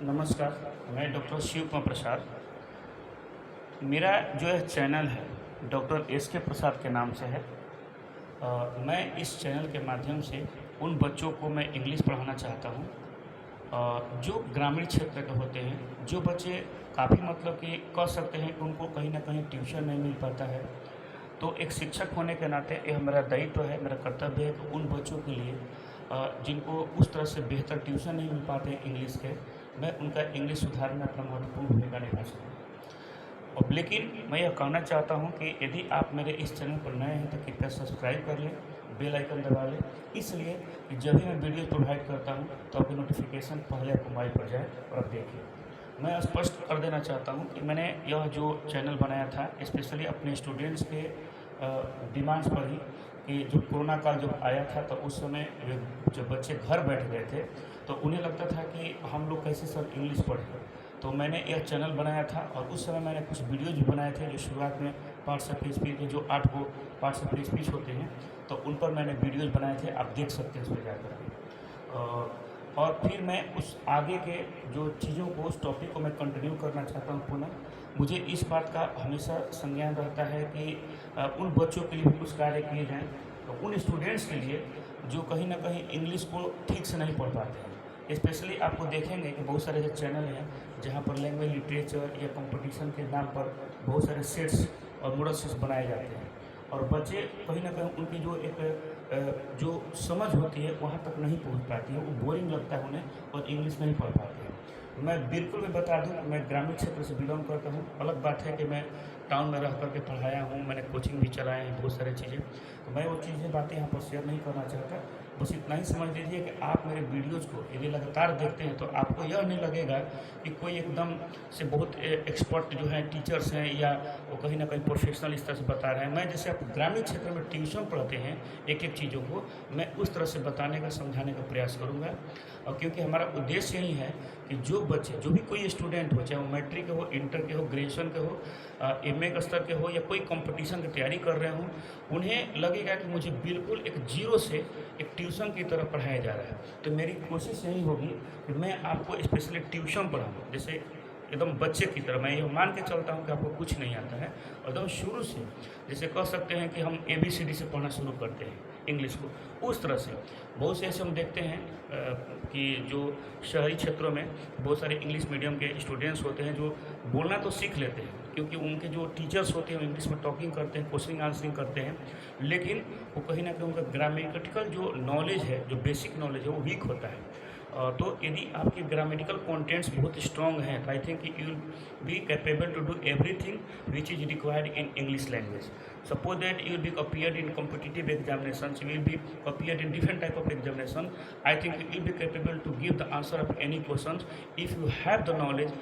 नमस्कार, मैं डॉक्टर शिव कुमार प्रसाद। मेरा जो है चैनल है डॉक्टर एस के प्रसाद के नाम से है। मैं इस चैनल के माध्यम से उन बच्चों को मैं इंग्लिश पढ़ाना चाहता हूँ जो ग्रामीण क्षेत्र के होते हैं, जो बच्चे काफ़ी मतलब कि कह सकते हैं कि उनको कहीं न कहीं ट्यूशन नहीं मिल पाता है। तो एक शिक्षक होने के नाते ये हमारा दायित्व है, मेरा कर्तव्य है कि उन बच्चों के लिए जिनको उस तरह से बेहतर ट्यूशन नहीं मिल पाते हैं इंग्लिश के, मैं उनका इंग्लिश सुधार में अपना महत्वपूर्ण भूमिका निभा सकूँ। और लेकिन मैं यह कहना चाहता हूँ कि यदि आप मेरे इस चैनल पर नए हैं तो कृपया सब्सक्राइब कर लें, बेल आइकन दबा लें, इसलिए कि जब भी मैं वीडियो प्रोवाइड करता हूँ तो आपकी नोटिफिकेशन पहले आपको मोबाइल पर जाए और आप देखिए। मैं स्पष्ट कर देना चाहता हूँ कि मैंने यह जो चैनल बनाया था स्पेशली अपने स्टूडेंट्स के डिमांड्स पर ही, कि जो कोरोना काल जब आया था तो उस समय जब बच्चे घर बैठ गए थे तो उन्हें लगता था कि हम लोग कैसे सर इंग्लिश पढ़ें। तो मैंने यह चैनल बनाया था और उस समय मैंने कुछ वीडियोज़ भी बनाए थे जो शुरुआत में पार्ट्स ऑफ स्पीच के जो 8 गो पार्ट्स ऑफ स्पीच होते हैं तो उन पर मैंने वीडियोज़ बनाए थे, आप देख सकते हैं उसमें जाकर। और फिर मैं उस आगे के जो चीज़ों को, उस टॉपिक को मैं कंटिन्यू करना चाहता हूँ पुनः। मुझे इस बात का हमेशा संज्ञान रहता है कि उन बच्चों के लिए भी कुछ कार्य किए जाएँ, तो उन स्टूडेंट्स के लिए जो कहीं ना कहीं इंग्लिश को ठीक से नहीं पढ़ पाते हैं। स्पेशली आपको देखेंगे कि बहुत सारे ऐसे चैनल हैं जहाँ पर लैंग्वेज लिटरेचर या कंपटीशन के नाम पर बहुत सारे सेट्स और मॉडल सेट्स बनाए जाते हैं और बच्चे कहीं ना कहीं उनकी जो एक जो समझ होती है वहाँ तक नहीं पहुँच पाती है, वो बोरिंग लगता है उन्हें और इंग्लिश नहीं पढ़ पाते हैं। मैं बिल्कुल भी बता दूं कि मैं ग्रामीण क्षेत्र से बिलोंग करता हूं। अलग बात है कि मैं टाउन में रह करके पढ़ाया हूं, मैंने कोचिंग भी चलाए हैं, बहुत सारी चीज़ें, तो मैं वो चीज़ें बातें यहाँ पर शेयर नहीं करना चाहता। बस इतना ही समझ लीजिए कि आप मेरे वीडियोज़ को यदि लगातार देखते हैं तो आपको यह नहीं लगेगा कि कोई एकदम से बहुत एक्सपर्ट जो हैं टीचर्स हैं या वो कहीं ना कहीं प्रोफेशनल इस तरह से बता रहे हैं। मैं जैसे आप ग्रामीण क्षेत्र में ट्यूशन पढ़ाते हैं एक एक चीज़ों को, मैं उस तरह से बताने का, समझाने का प्रयास करूँगा। और क्योंकि हमारा उद्देश्य यही है कि जो बच्चे, जो भी कोई स्टूडेंट हो, चाहे वो मैट्रिक के हो, इंटर के हो, ग्रेजुएशन के हो, एमए के स्तर के हो या कोई कंपटीशन की तैयारी कर रहे हों, उन्हें लगेगा कि मुझे बिल्कुल एक जीरो से एक ट्यूशन की तरह पढ़ाया जा रहा है। तो मेरी कोशिश यही होगी कि मैं आपको स्पेशली ट्यूशन पढ़ाऊँ, जैसे एकदम बच्चे की तरह। मैं ये मान के चलता हूँ कि आपको कुछ नहीं आता है, एकदम शुरू से, जैसे कह सकते हैं कि हम ABCD से पढ़ना शुरू करते हैं इंग्लिश को, उस तरह से। बहुत से ऐसे हम देखते हैं कि जो शहरी क्षेत्रों में बहुत सारे इंग्लिश मीडियम के स्टूडेंट्स होते हैं जो बोलना तो सीख लेते हैं क्योंकि उनके जो टीचर्स होते हैं वो इंग्लिश में टॉकिंग करते हैं, क्वेश्चनिंग आंसरिंग करते हैं, लेकिन वो कहीं ना कहीं उनका ग्रामेटिकल जो नॉलेज है, जो बेसिक नॉलेज है, वो वीक होता है। तो यदि आपके ग्रामेटिकल कंटेंट्स बहुत स्ट्रॉन्ग हैं तो I think you will be capable to do everything which is required in English language. Suppose that you will be appeared in competitive examinations, you will be appeared in different type of examination. I think you will be capable to give the answer of any questions if you have the knowledge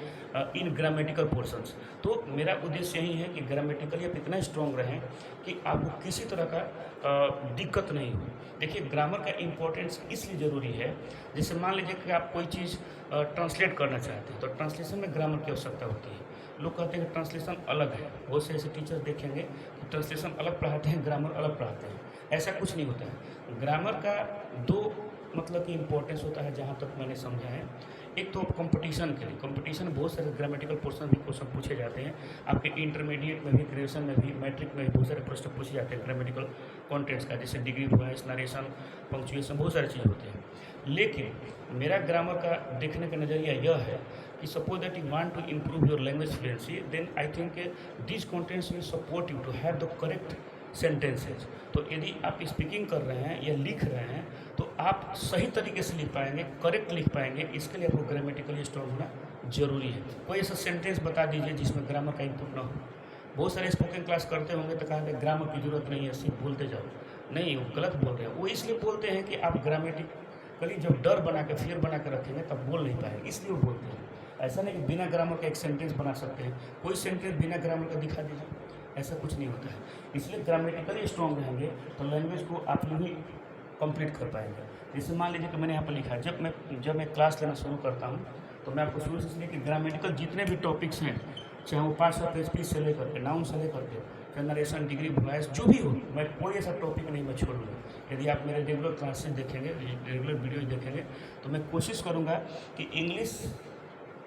in grammatical portions. तो मेरा उद्देश्य यही है कि grammatically आप इतना strong रहें कि आपको किसी तरह का दिक्कत नहीं हो। देखिए, ग्रामर का इम्पोर्टेंस इसलिए ज़रूरी है, जैसे मान लीजिए कि आप कोई चीज़ ट्रांसलेट करना चाहते हैं तो ट्रांसलेशन में ग्रामर की आवश्यकता होती है। लोग कहते हैं कि ट्रांसलेशन अलग है, बहुत से ऐसे टीचर्स देखेंगे कि ट्रांसलेशन अलग पढ़ाते हैं, ग्रामर अलग पढ़ाते हैं। ऐसा कुछ नहीं होता है। ग्रामर का दो मतलब कि इम्पोर्टेंस होता है जहाँ तक मैंने समझा है। एक तो कंपटीशन के लिए, कंपटीशन बहुत सारे ग्रामेटिकल पोर्शन भी क्वेश्चन पूछे जाते हैं, आपके इंटरमीडिएट में भी, ग्रेजुएशन में भी, मैट्रिक में भी बहुत सारे प्रश्न पूछे जाते हैं ग्रामेटिकल कॉन्टेंट्स का, जैसे डिग्री वॉइस, नरेशन, पंक्चुएशन, बहुत सारी चीज़ होते हैं। लेकिन मेरा ग्रामर का देखने का नज़रिया यह है कि suppose that you want to improve your language fluency, then I think these contents will support you to have the correct sentences। तो यदि आप स्पीकिंग कर रहे हैं या लिख रहे हैं तो आप सही तरीके से लिख पाएंगे, करेक्ट लिख पाएंगे, इसके लिए आपको ग्रामेटिकली स्ट्रॉन्ग होना जरूरी है। कोई ऐसा सेंटेंस बता दीजिए जिसमें ग्रामर का इनपुट ना हो। बहुत सारे स्पोकन क्लास करते होंगे तो कहा ग्रामर की जरूरत नहीं है, सिर्फ बोलते जाओ। नहीं, वो गलत बोल रहे हैं। वो इसलिए बोलते हैं कि आप ग्रामेटिकली जब डर बना के, फियर बना के रखेंगे तब बोल नहीं पाएंगे, इसलिए वो बोलते हैं। ऐसा नहीं कि बिना ग्रामर का एक सेंटेंस बना सकते हैं, कोई सेंटेंस बिना ग्रामर का दिखा दीजिए, ऐसा कुछ नहीं होता है। इसलिए ग्रामेटिकली स्ट्रॉन्ग रहेंगे तो लैंग्वेज को आप ही कंप्लीट कर पाएंगे। जैसे मान लीजिए कि मैंने यहाँ पर लिखा है, जब मैं क्लास लेना शुरू करता हूँ तो मैं आपको शुरू से इसलिए कि ग्रामेटिकल जितने भी टॉपिक्स हैं, चाहे वो पार्ट्स ऑफ स्पीच से लेकर के, नाउन से लेकर के, चाहे नरेशन, डिग्री, वॉइस, जो भी हो, मैं कोई ऐसा टॉपिक नहीं मैं छोड़ूंगा। यदि आप मेरे रेगुलर क्लासेस देखेंगे, रेगुलर वीडियो देखेंगे, तो मैं कोशिश करूँगा कि इंग्लिश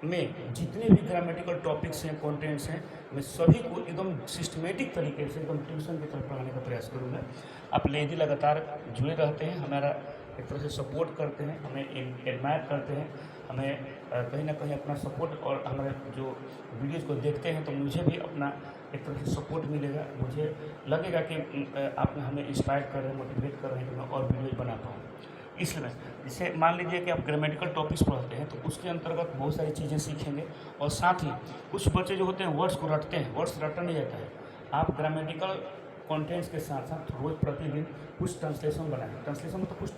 में जितने भी ग्रामेटिकल टॉपिक्स हैं, कंटेंट्स हैं, मैं सभी को एकदम सिस्टमेटिक तरीके से एकदम ट्यूशन की तरह पढ़ाने का प्रयास करूँगा। आप यदि लगातार जुड़े रहते हैं, हमारा एक तरह से सपोर्ट करते हैं, हमें एडमायर करते हैं, हमें कहीं ना कहीं अपना सपोर्ट और हमारे जो वीडियोज़ को देखते हैं, तो मुझे भी अपना एक तरह से सपोर्ट मिलेगा। मुझे लगेगा कि आप हमें इंस्पायर कर रहे हैं, मोटिवेट कर रहे हैं कि मैं और वीडियोज़ बना पाऊँ। इसलिए जैसे मान लीजिए कि आप ग्रामेटिकल टॉपिक्स पढ़ते हैं, तो उसके अंतर्गत बहुत सारी चीज़ें सीखेंगे। और साथ ही कुछ बच्चे जो होते हैं वर्ड्स को रटते हैं, वर्ड्स रटा नहीं जाता है। आप ग्रामेटिकल कंटेंट्स के साथ साथ रोज़ प्रतिदिन कुछ ट्रांसलेशन बनाएं। ट्रांसलेशन मतलब कुछ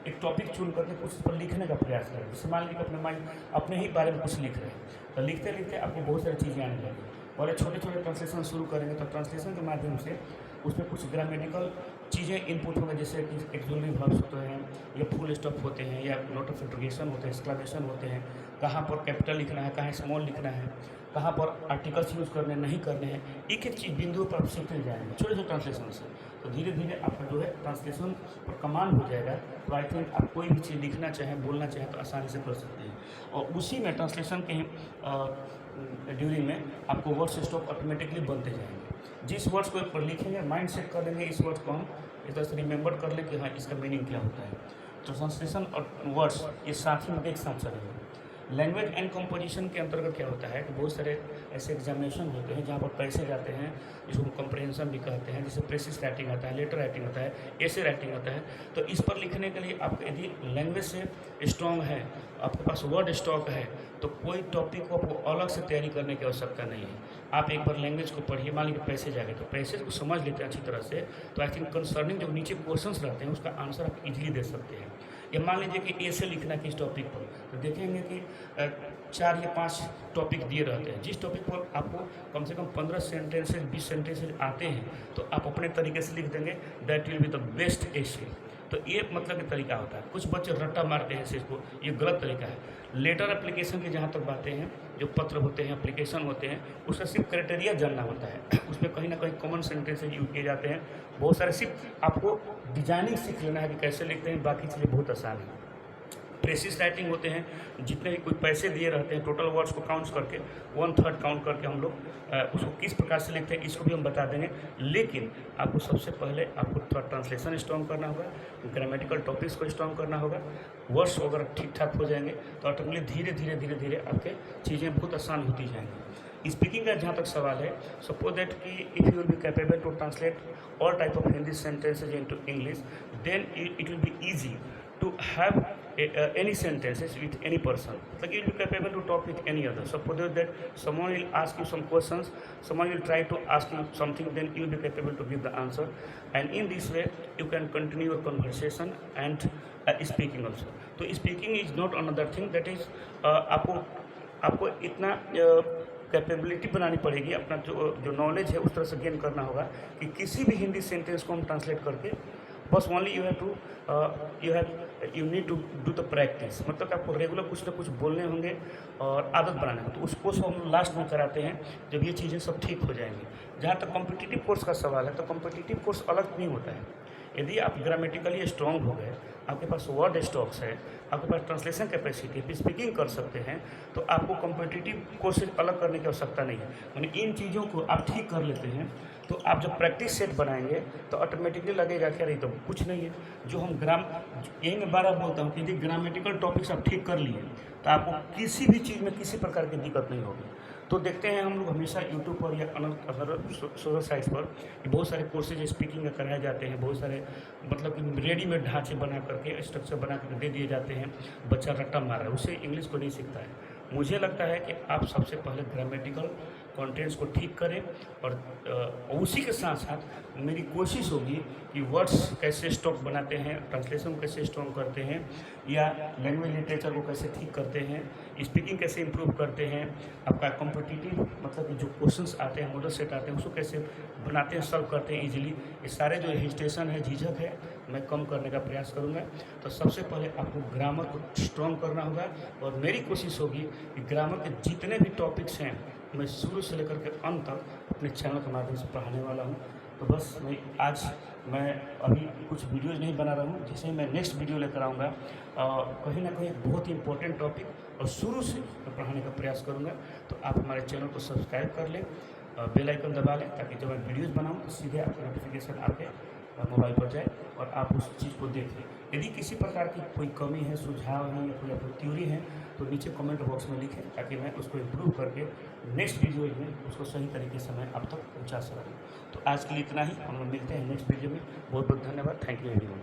एक टॉपिक चुन करके कुछ उस पर लिखने का प्रयास करें। जैसे मान लीजिए अपने माइंड अपने ही बारे में कुछ लिख रहे हैं, तो लिखते लिखते आपको बहुत सारी चीज़ें आने लगेंगी। और छोटे छोटे ट्रांसलेशन शुरू करेंगे, तो ट्रांसलेशन के माध्यम से उसमें कुछ ग्रामेटिकल चीज़ें इनपुट होंगे, जैसे कि एक्सक्लूसिव वर्ब्स होते हैं, या फुल स्टॉप होते हैं, या नोट ऑफ इंट्रोगेशन होते हैं, एक्सक्लेमेशन होते हैं, कहाँ पर कैपिटल लिखना है, कहाँ स्मॉल लिखना है, कहाँ पर आर्टिकल्स यूज़ करने नहीं करने हैं। एक एक चीज़ बिंदुओं पर आप सीखते जाएंगे छोटे छोटे ट्रांसलेशन से। तो धीरे धीरे आपका जो है ट्रांसलेशन पर कमांड हो जाएगा। तो आई थिंक आप कोई भी चीज़ लिखना चाहें, बोलना चाहें, तो आसानी से कर सकते हैं। और उसी में ट्रांसलेशन के ड्यूरिंग में आपको वर्ड्स स्टॉक ऑटोमेटिकली बनते जाएंगे। जिस वर्ड्स को एक पर लिखेंगे, माइंड सेट कर लेंगे, इस वर्ड्स को हम इस तरह से रिमेंबर कर लें कि हाँ इसका मीनिंग क्या होता है। तो ट्रांसलेशन और वर्ड्स ये साथ ही में एक साथ चलेंगे। लैंग्वेज एंड कंपोजिशन के अंतर्गत क्या होता है कि बहुत सारे ऐसे एग्जामिनेशन होते हैं जहाँ पर पैसे जाते हैं, जिसको कंप्रहेंशन भी कहते हैं, जैसे प्रेसिस राइटिंग आता है, लेटर राइटिंग आता है, एसे राइटिंग आता है। तो इस पर लिखने के लिए आप यदि लैंग्वेज से स्ट्रॉन्ग है, आपके पास वर्ड स्टॉक है, तो कोई टॉपिक को आपको अलग से तैयारी करने की आवश्यकता नहीं है। आप एक बार लैंग्वेज को पढ़िए, मान लीजिए पैसे जाएंगे, तो पैसे को समझ लेते हैं अच्छी तरह से, तो आई थिंक कंसर्निंग जो नीचे क्वेश्चंस रहते हैं उसका आंसर आप इजीली दे सकते हैं। या मान लीजिए कि ऐसे लिखना है किस टॉपिक पर, तो देखेंगे कि 4 या 5 टॉपिक दिए रहते हैं। जिस टॉपिक पर आपको कम से कम 15 सेंटेंसेज 20 सेंटेंसेज आते हैं, तो आप अपने तरीके से लिख देंगे, that will be the best essay. तो ये मतलब कि तरीका होता है। कुछ बच्चे रट्टा मारते हैं इस को, ये गलत तरीका है। लेटर एप्लीकेशन की जहाँ तक बातें हैं, जो पत्र होते हैं, एप्लीकेशन होते हैं, उसका सिर्फ क्राइटेरिया जानना होता है। उसमें कहीं ना कहीं कॉमन सेंटेंसेज यूज किए जाते हैं। बहुत सारे सिर्फ आपको डिजाइनिंग सीख लेना है कि कैसे लिखते हैं, बाकी चीज़ें बहुत आसान है। प्रेसिस राइटिंग होते हैं, जितने भी कोई पैसे दिए रहते हैं, टोटल वर्ड्स को काउंट करके 1/3 काउंट करके हम लोग उसको किस प्रकार से लिखते हैं इसको भी हम बता देंगे। लेकिन आपको सबसे पहले आपको थोड़ा ट्रांसलेशन स्ट्रॉन्ग करना होगा, ग्रामेटिकल टॉपिक्स को स्ट्रॉन्ग करना होगा। वर्ड्स अगर ठीक ठाक हो जाएंगे तो ऑटोमेटिकली धीरे धीरे धीरे धीरे आपके चीज़ें बहुत आसान होती जाएंगी। स्पीकिंग का जहाँ तक सवाल है, सपोज दैट कि if you will be capable to translate all type of Hindi sentences into English, then it will be easy to have any sentences with any person. Like you will be capable to talk with any other. Suppose that someone will ask you some questions, someone will try to ask you something, then you will be capable to give the answer. And in this way, you can continue your conversation and speaking also. तो speaking is not another thing, that is आपको इतना capability बनानी पड़ेगी, अपना जो knowledge है उस तरह से गेन करना होगा कि किसी भी हिंदी सेंटेंस को हम ट्रांसलेट करके बस only you need to do the practice. मतलब कि आपको रेगुलर कुछ ना कुछ बोलने होंगे और आदत बनाना है। तो उसको हम लास्ट में कराते हैं जब ये चीज़ें सब ठीक हो जाएंगी। जहाँ तक कॉम्पिटिटिव कोर्स का सवाल है, तो कॉम्पिटिटिव कोर्स अलग नहीं होता है। यदि आप ग्रामेटिकली स्ट्रॉन्ग हो गए, आपके पास वर्ड स्टॉक्स है, आपके पास ट्रांसलेशन कैपेसिटी है, स्पीकिंग कर सकते हैं, तो आपको कॉम्पिटिटिव कोर्स से अलग करने की आवश्यकता नहीं है। यानी इन चीज़ों को आप ठीक कर लेते हैं, तो आप जब प्रैक्टिस सेट बनाएंगे तो ऑटोमेटिकली लगेगा कि अरे तो कुछ नहीं है। जो हम यही मैं बार बार बोलता हूँ कि यदि ग्रामेटिकल टॉपिक्स आप ठीक कर लिए, तो आपको किसी भी चीज़ में किसी प्रकार की दिक्कत नहीं होगी। तो देखते हैं हम लोग हमेशा यूट्यूब पर या अदर सोशल साइट्स पर बहुत सारे कोर्सेज स्पीकिंग का कराए जाते हैं। बहुत सारे मतलब कि रेडीमेड ढांचे बना करके, स्ट्रक्चर बना करके दे दिए जाते हैं। बच्चा रट्टा मार रहा है, उससे इंग्लिश को नहीं सीखता है। मुझे लगता है कि आप सबसे पहले ग्रामेटिकल कंटेंट्स को ठीक करें, और उसी के साथ साथ मेरी कोशिश होगी कि वर्ड्स कैसे स्टॉक बनाते हैं, ट्रांसलेशन को कैसे स्ट्रॉन्ग करते हैं, या लैंग्वेज लिटरेचर को कैसे ठीक करते हैं, स्पीकिंग कैसे इंप्रूव करते हैं, आपका कॉम्पिटिटिव मतलब कि जो क्वेश्चंस आते हैं, मॉडल सेट आते हैं, उसको कैसे बनाते हैं, सॉल्व करते हैं इजीली। ये सारे जो हेजिटेशन है, झिझक है, मैं कम करने का प्रयास करूँगा। तो सबसे पहले आपको ग्रामर को स्ट्रॉन्ग करना होगा, और मेरी कोशिश होगी कि ग्रामर के जितने भी टॉपिक्स हैं मैं शुरू से लेकर के अंत तक अपने चैनल के माध्यम से पढ़ाने वाला हूँ। तो बस मैं आज मैं अभी कुछ वीडियोज़ नहीं बना रहा हूँ, जैसे मैं नेक्स्ट वीडियो लेकर आऊँगा कहीं ना कहीं एक बहुत ही इंपॉर्टेंट टॉपिक और शुरू से मैं पढ़ाने का प्रयास करूँगा। तो आप हमारे चैनल को सब्सक्राइब कर लें, बेल आइकन दबा लें, ताकि जब मैं वीडियोज़ बनाऊँ तो सीधे आपको नोटिफिकेशन आपके मोबाइल पर जाए और आप उस चीज़ को देखें। यदि किसी प्रकार की कोई कमी है, सुझाव है या कोई आपको थ्योरी है तो नीचे कमेंट बॉक्स में लिखें, ताकि मैं उसको इम्प्रूव करके नेक्स्ट वीडियो में उसको सही तरीके से मैं आप तक पहुँचा सकूँ। तो आज के लिए इतना ही, हम लोग मिलते हैं नेक्स्ट वीडियो में। बहुत बहुत धन्यवाद। Thank you everyone.